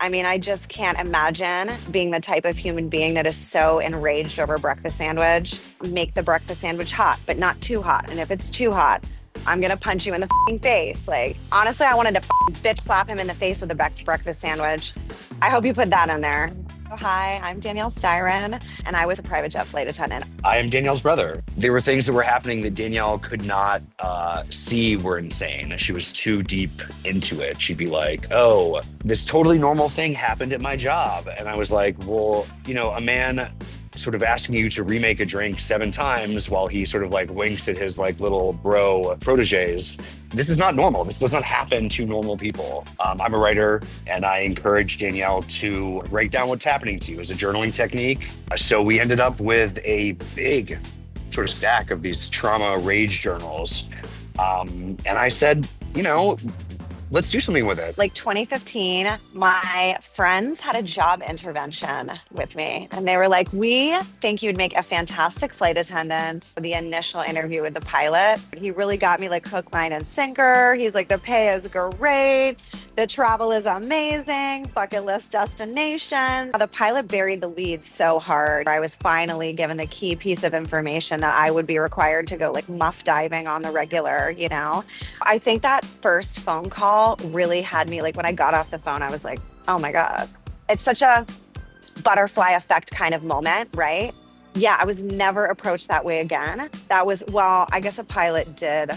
I mean, I just can't imagine being the type of human being that is so enraged over a breakfast sandwich. Make the breakfast sandwich hot, but not too hot. And if it's too hot, I'm gonna punch you in the face. Like, honestly, I wanted to bitch slap him in the face with a breakfast sandwich. I hope you put that in there. Oh, hi, I'm Danielle Styron, and I was a private jet flight attendant. I am Danielle's brother. There were things that were happening that Danielle could not see were insane. She was too deep into it. She'd be like, oh, this totally normal thing happened at my job. And I was like, well, a man sort of asking you to remake a drink 7 times while he sort of like winks at his like little bro proteges. This is not normal. This does not happen to normal people. I'm a writer, and I encourage Danielle to write down what's happening to you as a journaling technique. So we ended up with a big sort of stack of these trauma rage journals. And I said, let's do something with it. Like 2015, my friends had a job intervention with me, and they were like, we think you'd make a fantastic flight attendant. For the initial interview with the pilot, he really got me like hook, line, and sinker. He's like, the pay is great. The travel is amazing. Bucket list destinations. The pilot buried the lead so hard. I was finally given the key piece of information that I would be required to go like muff diving on the regular, I think that first phone call really had me, like when I got off the phone, I was like, oh my God. It's such a butterfly effect kind of moment, right? Yeah, I was never approached that way again. I guess a pilot did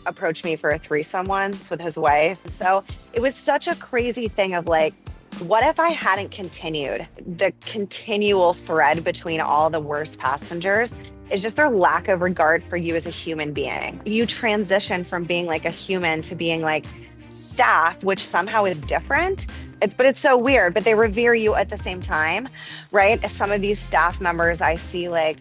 approach me for a threesome once with his wife. So it was such a crazy thing of like, what if I hadn't continued? The continual thread between all the worst passengers is just their lack of regard for you as a human being. You transition from being like a human to being like staff, which somehow is different. But it's so weird, but they revere you at the same time, right? Some of these staff members I see like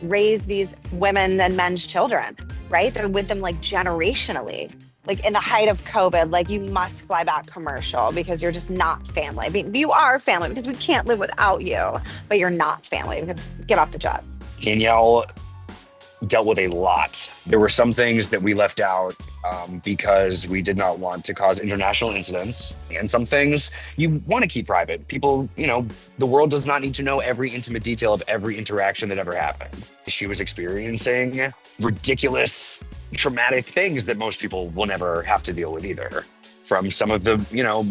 raise these women and men's children, right? They're with them like generationally. Like in the height of COVID, like you must fly back commercial because you're just not family. I mean, you are family because we can't live without you, but you're not family because get off the job. Danielle dealt with a lot. There were some things that we left out because we did not want to cause international incidents. And some things you want to keep private. People, the world does not need to know every intimate detail of every interaction that ever happened. She was experiencing ridiculous, traumatic things that most people will never have to deal with either. From some of the,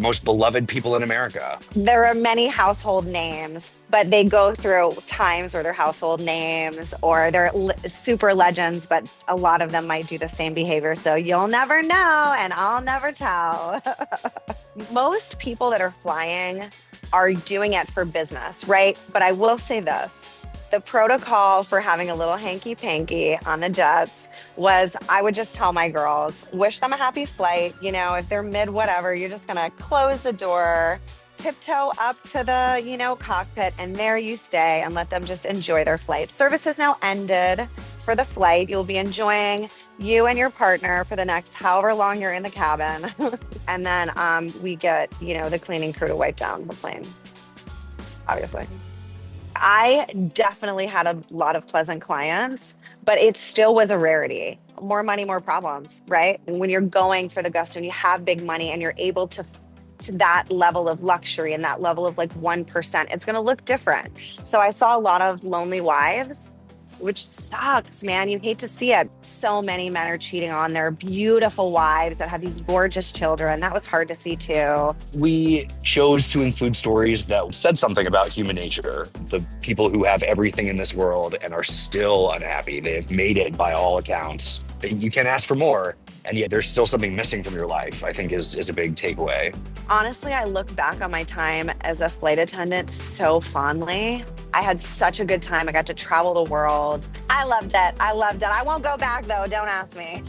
most beloved people in America. There are many household names, but they go through times where they're household names or they're super legends, but a lot of them might do the same behavior. So you'll never know and I'll never tell. Most people that are flying are doing it for business, right? But I will say this. The protocol for having a little hanky-panky on the jets was I would just tell my girls, wish them a happy flight. If they're mid whatever, you're just going to close the door, tiptoe up to the, cockpit, and there you stay and let them just enjoy their flight. Service has now ended for the flight. You'll be enjoying you and your partner for the next however long you're in the cabin. And then we get, the cleaning crew to wipe down the plane, obviously. I definitely had a lot of pleasant clients, but it still was a rarity. More money, more problems, right? And when you're going for the gusto and you have big money and you're able to that level of luxury and that level of like 1%, it's going to look different. So I saw a lot of lonely wives, which sucks, man. You hate to see it. So many men are cheating on their beautiful wives that have these gorgeous children. That was hard to see too. We chose to include stories that said something about human nature. The people who have everything in this world and are still unhappy. They have made it by all accounts. You can't ask for more. And yet there's still something missing from your life, I think is a big takeaway. Honestly, I look back on my time as a flight attendant so fondly. I had such a good time. I got to travel the world. I loved it. I won't go back though. Don't ask me.